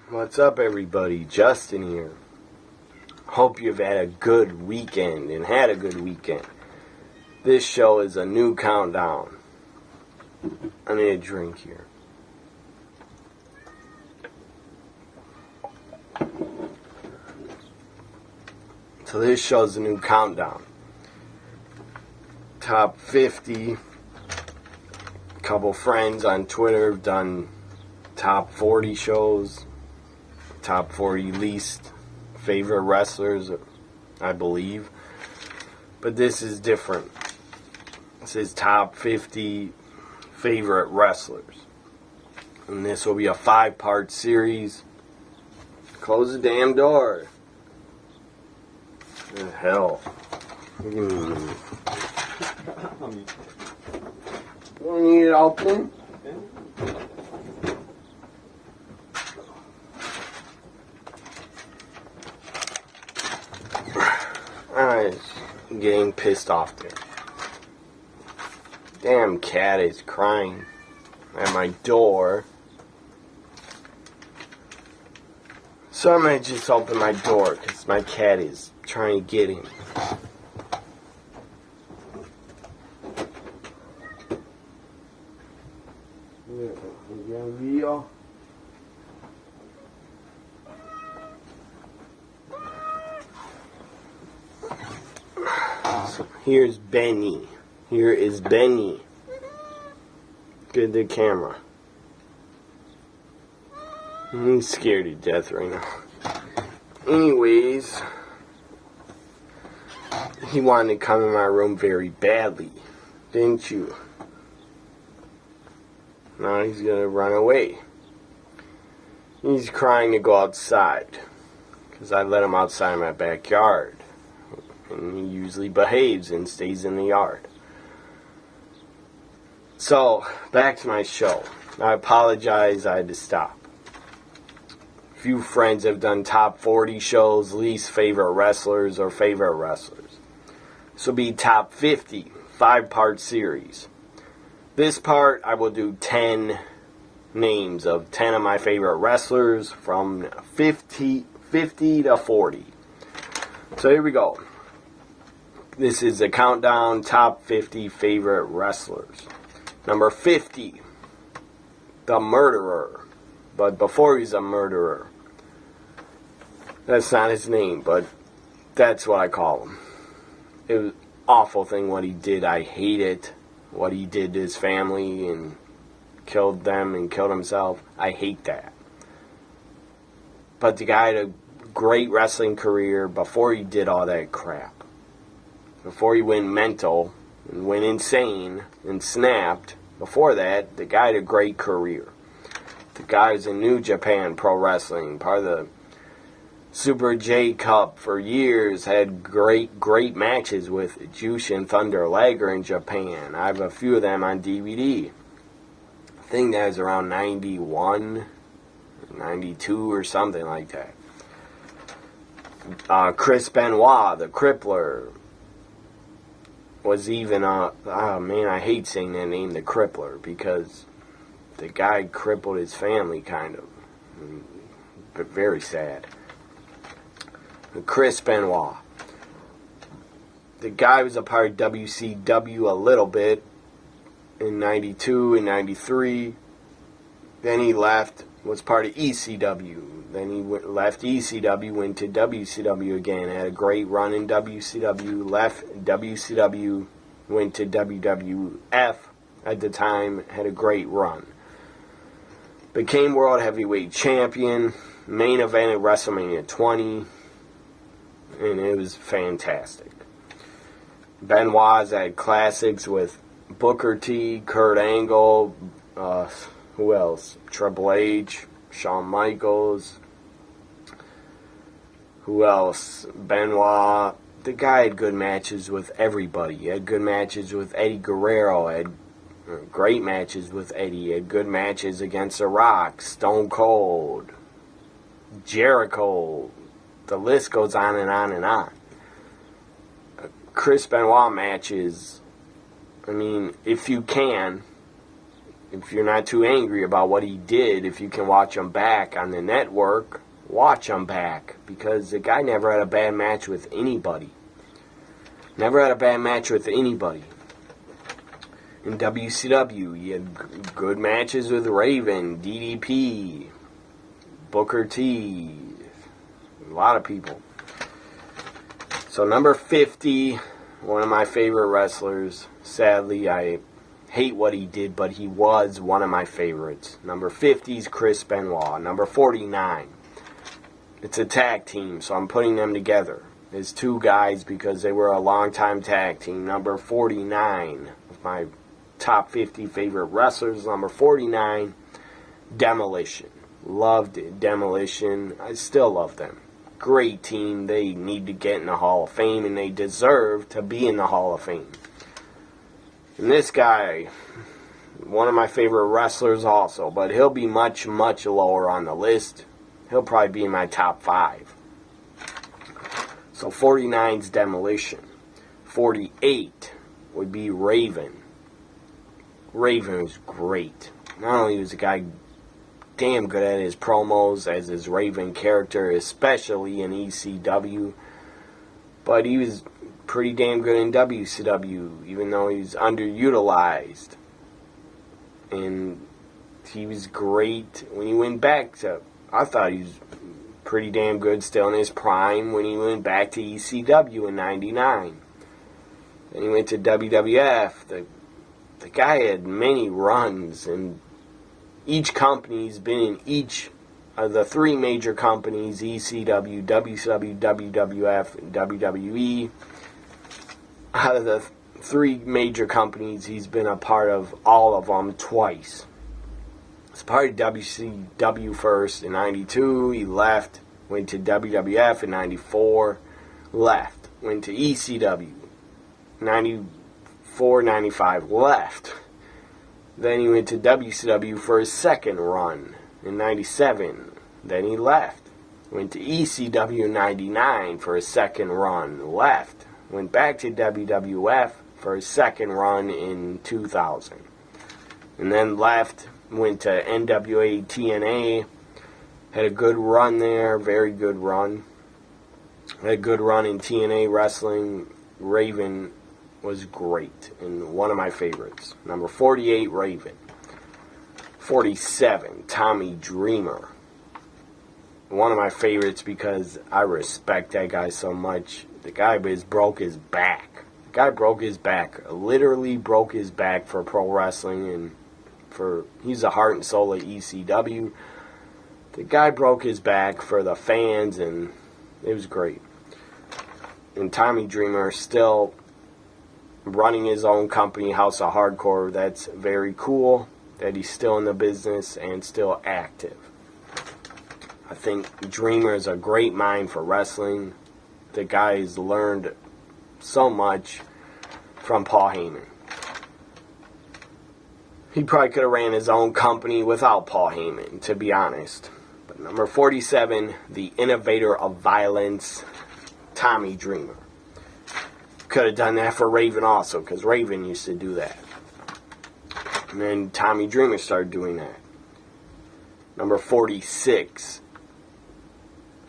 What's up, everybody? Justin here. Hope you've had a good weekend and had a good weekend. This show is a new countdown. I need a drink here. So this show's a new countdown. Top 50. A couple friends on Twitter have done top 40 shows. Top 40 least favorite wrestlers, I believe. But this is different. This is top 50 favorite wrestlers. And this will be a 5-part series. Close the damn door. What the hell? You need it open? I'm getting pissed off there. Damn cat is crying at my door. So I'm going to just open my door because my cat is trying to get in. So here's Benny. Here is Benny. Good the camera. He's scared to death right now. Anyways, he wanted to come in my room very badly, didn't you? Now he's gonna run away. He's crying to go outside because I let him outside my backyard. And he usually behaves and stays in the yard. So, back to my show. I apologize, I had to stop. A few friends have done top 40 shows, least favorite wrestlers or favorite wrestlers. This will be top 50, 5-part series. This part, I will do 10 names of 10 of my favorite wrestlers from 50 to 40. So here we go. This is a countdown, top 50 favorite wrestlers. Number 50, The Murderer. But before he's a murderer, that's not his name, but that's what I call him. It was an awful thing what he did. I hate it. What he did to his family and killed them and killed himself. I hate that. But the guy had a great wrestling career before he did all that crap. Before he went mental and went insane and snapped, before that, the guy had a great career. The guy was in New Japan Pro Wrestling, part of the Super J Cup for years, had great matches with Jushin Thunder Liger in Japan. I have a few of them on DVD. I think that was around 91, 92 or something like that. Chris Benoit, the Crippler, was even oh man, I hate saying that name, the Crippler, because the guy crippled his family, kind of. But very sad. Chris Benoit. The guy was a part of WCW a little bit in 92 and 93. Then he left, was part of ECW. Then he left ECW, went to WCW again, had a great run in WCW, left WCW, went to WWF at the time, had a great run. Became World Heavyweight Champion, main event at WrestleMania 20, and it was fantastic. Benoit's had classics with Booker T, Kurt Angle, who else? Triple H, Shawn Michaels. Who else? Benoit. The guy had good matches with everybody. He had good matches with Eddie Guerrero. Had great matches with Eddie. He had good matches against The Rock, Stone Cold, Jericho. The list goes on and on and on. Chris Benoit matches, I mean, if you can, if you're not too angry about what he did, if you can watch him back on the network, watch him back, because the guy never had a bad match with anybody. Never had a bad match with anybody. In WCW, he had good matches with Raven, DDP, Booker T, a lot of people. So number 50, one of my favorite wrestlers. Sadly, I hate what he did, but he was one of my favorites. Number 50 is Chris Benoit. Number 49, it's a tag team, so I'm putting them together as two guys because they were a long-time tag team. Number 49 of my top 50 favorite wrestlers. Number 49, Demolition. Loved Demolition. I still love them. Great team. They need to get in the Hall of Fame, and they deserve to be in the Hall of Fame. And this guy, one of my favorite wrestlers also, but he'll be much, much lower on the list. He'll probably be in my top 5. So 49's Demolition. 48 would be Raven. Raven was great. Not only was the guy damn good at his promos as his Raven character, especially in ECW, but he was pretty damn good in WCW, even though he's underutilized. And he was great when he went back to, I thought he was pretty damn good still in his prime when he went back to ECW in 99. Then he went to WWF. The guy had many runs, and each company's been in each of the 3 major companies, ECW, WCW, WWF, and WWE. Out of the 3 major companies, he's been a part of all of them twice. He's part of WCW first in 92, he left, went to WWF in 94, left, went to ECW, 94, 95, left. Then he went to WCW for his second run in 97. Then he left. Went to ECW in 99 for his second run. Left. Went back to WWF for his second run in 2000. And then left. Went to NWA TNA. Had a good run there. Very good run. Had a good run in TNA wrestling. Raven was great and one of my favorites. Number 48, Raven. 47, Tommy Dreamer. One of my favorites because I respect that guy so much. The guy broke his back. The guy broke his back. Literally broke his back for pro wrestling, and he's the heart and soul of ECW. The guy broke his back for the fans, and it was great. And Tommy Dreamer still running his own company, House of Hardcore. That's very cool that he's still in the business and still active. I think Dreamer is a great mind for wrestling. The guy's learned so much from Paul Heyman. He probably could have ran his own company without Paul Heyman, to be honest. But number 47, the innovator of violence, Tommy Dreamer. Could have done that for Raven also, because Raven used to do that. And then Tommy Dreamer started doing that. Number 46.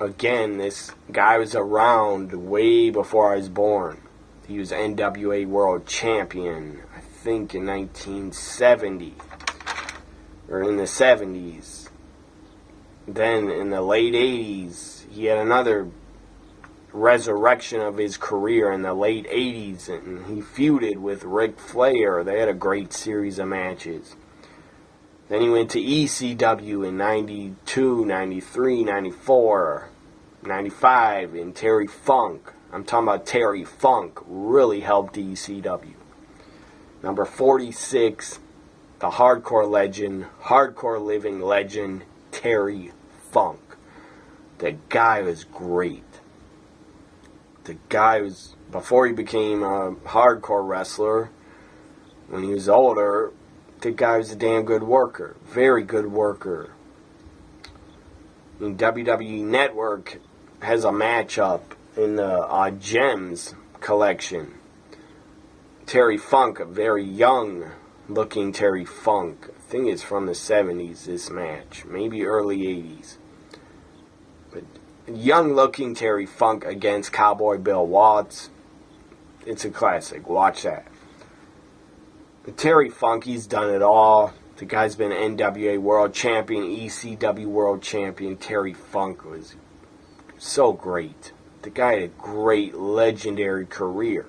Again, this guy was around way before I was born. He was NWA World Champion, I think in 1970. Or in the 70s. Then in the late 80s, he had another resurrection of his career in the late 80s, and he feuded with Ric Flair. They had a great series of matches. Then he went to ECW in 92, 93, 94, 95, and Terry Funk. I'm talking about Terry Funk really helped ECW. Number 46, the hardcore legend, hardcore living legend, Terry Funk. The guy was great. The guy was, before he became a hardcore wrestler, when he was older, the guy was a damn good worker. Very good worker. And WWE Network has a matchup in the Gems collection. Terry Funk, a very young looking Terry Funk. I think it's from the 70s, this match. Maybe early 80s. But young looking Terry Funk against Cowboy Bill Watts. It's a classic. Watch that. Terry Funk, he's done it all. The guy's been NWA World Champion, ECW World Champion. Terry Funk was so great. The guy had a great, legendary career.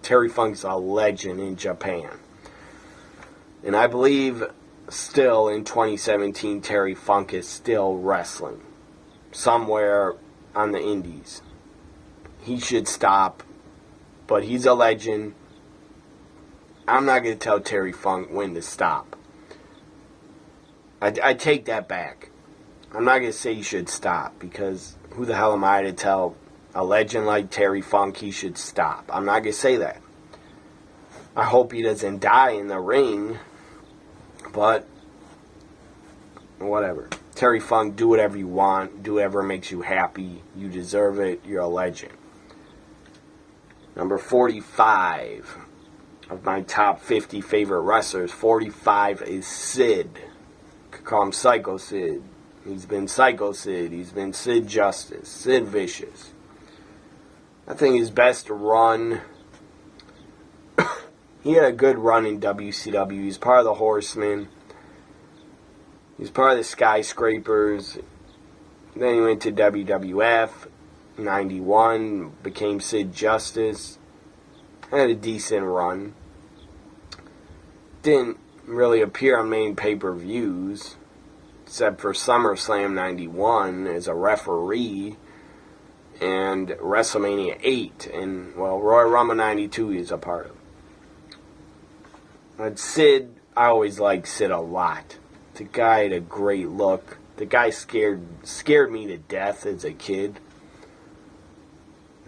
Terry Funk's a legend in Japan. And I believe still in 2017, Terry Funk is still wrestling somewhere on the indies. He should stop, but he's a legend. I'm not going to tell Terry Funk when to stop. I take that back. I'm not going to say he should stop, because who the hell am I to tell a legend like Terry Funk he should stop? I'm not going to say that. I hope he doesn't die in the ring, but whatever. Terry Funk, do whatever you want. Do whatever makes you happy. You deserve it. You're a legend. Number 45 of my top 50 favorite wrestlers. 45 is Sid. Could call him Psycho Sid. He's been Psycho Sid. He's been Sid Justice. Sid Vicious. I think his best run, he had a good run in WCW. He's part of the Horsemen. He's part of the Skyscrapers. Then he went to WWF. 91. Became Sid Justice. Had a decent run. Didn't really appear on main pay-per-views, except for SummerSlam 91 as a referee, and WrestleMania 8, and, well, Royal Rumble 92 he's a part of. But Sid, I always liked Sid a lot. The guy had a great look. The guy scared me to death as a kid.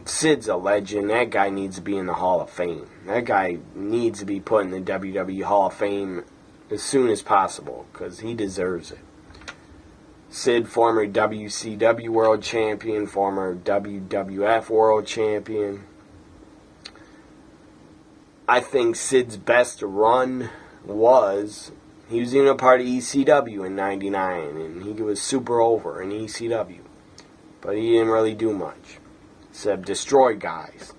Sid's a legend. That guy needs to be in the Hall of Fame. That guy needs to be put in the WWE Hall of Fame as soon as possible, because he deserves it. Sid, former WCW World Champion, former WWF World Champion. I think Sid's best run was, he was even a part of ECW in 99, and he was super over in ECW. But he didn't really do much, except destroy guys.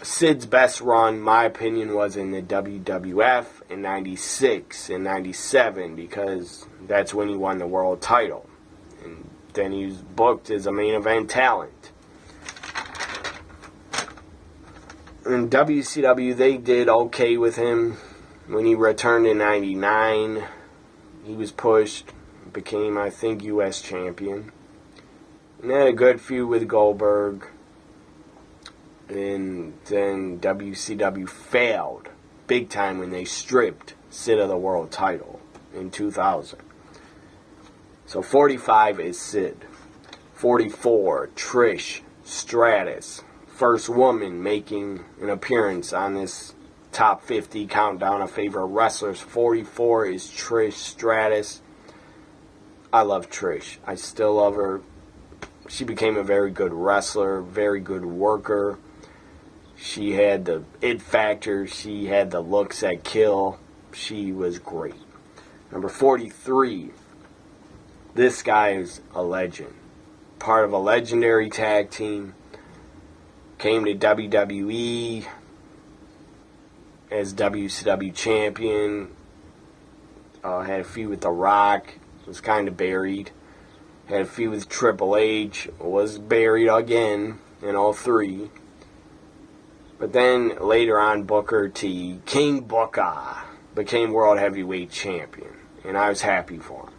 Sid's best run, my opinion, was in the WWF in 96 and 97, because that's when he won the world title. And then he was booked as a main event talent. In WCW, they did okay with him. When he returned in 99, he was pushed, became, I think, U.S. champion. And had a good feud with Goldberg. And then WCW failed big time when they stripped Sid of the world title in 2000. So 45 is Sid. 44, Trish Stratus. First woman making an appearance on this top 50 countdown of favorite wrestlers. 44 is Trish Stratus. I love Trish. I still love her. She became a very good wrestler, very good worker. She had the it factor. She had the looks that kill. She was great. Number 43. This guy is a legend. Part of a legendary tag team. Came to WWE as WCW champion. Had a feud with The Rock. Was kind of buried. Had a feud with Triple H. Was buried again in 03. But then later on, Booker T, King Booker, became World Heavyweight Champion. And I was happy for him.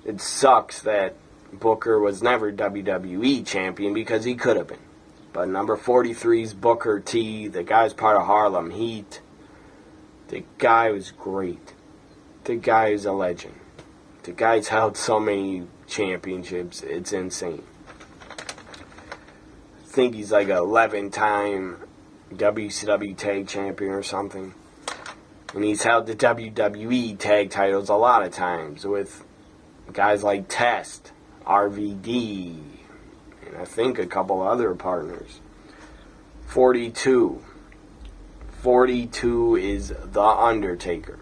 It sucks that Booker was never WWE Champion, because he could have been. But number 43 is Booker T. The guy's part of Harlem Heat. The guy was great. The guy is a legend. The guy's held so many championships. It's insane. I think he's like an 11-time WCW Tag Champion or something. And he's held the WWE Tag titles a lot of times with guys like Test, RVD, and I think a couple other partners. 42. 42 is The Undertaker.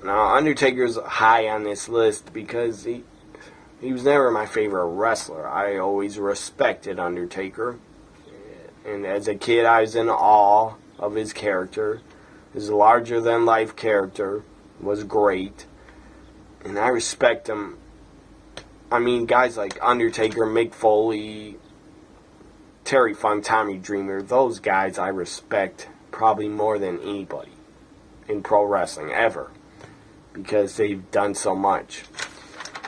Now, Undertaker's high on this list because he was never my favorite wrestler. I always respected Undertaker. And as a kid, I was in awe of his character. His larger-than-life character was great. And I respect him. I mean, guys like Undertaker, Mick Foley, Terry Funk, Tommy Dreamer, those guys I respect probably more than anybody in pro wrestling ever. Because they've done so much.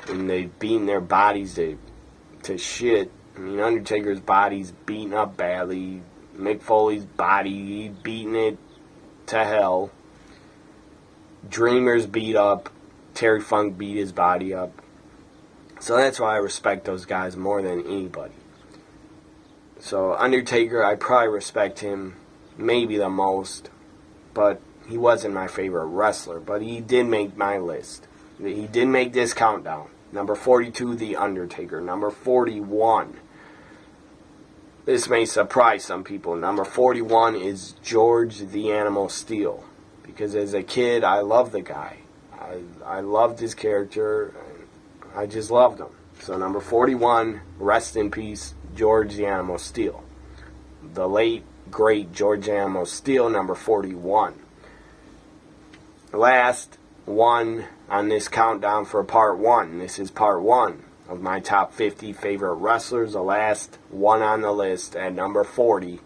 And they've beaten their bodies to shit. I mean, Undertaker's body's beaten up badly. Mick Foley's body, he's beaten it to hell. Dreamer's beat up. Terry Funk beat his body up. So that's why I respect those guys more than anybody. So Undertaker, I probably respect him maybe the most. But he wasn't my favorite wrestler. But he did make my list. He did make this countdown. Number 42, The Undertaker. Number 41. This may surprise some people. Number 41 is George the Animal Steele. Because as a kid, I loved the guy. I loved his character. I just loved him. So number 41, rest in peace, George the Animal Steele. The late, great George the Animal Steele, number 41. Last one on this countdown for part 1. This is part 1 of my top 50 favorite wrestlers. The last one on the list at number 40.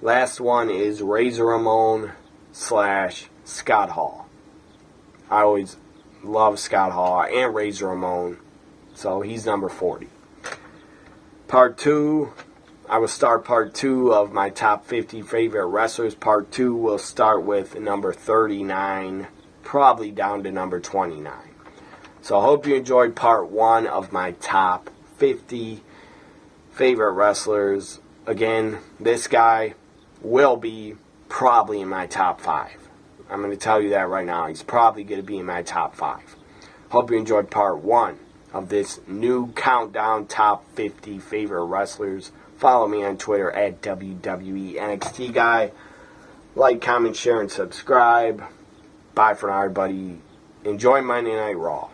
Last one is Razor Ramon / Scott Hall. I always love Scott Hall and Razor Ramon, so he's number 40. Part 2, I will start part 2 of my top 50 favorite wrestlers. Part 2 will start with number 39, probably down to number 29. So I hope you enjoyed part 1 of my top 50 favorite wrestlers. Again, this guy will be probably in my top 5. I'm going to tell you that right now. He's probably going to be in my top 5. Hope you enjoyed part 1 of this new countdown top 50 favorite wrestlers. Follow me on Twitter at WWE NXT Guy. Like, comment, share, and subscribe. Bye for now, everybody. Enjoy Monday Night Raw.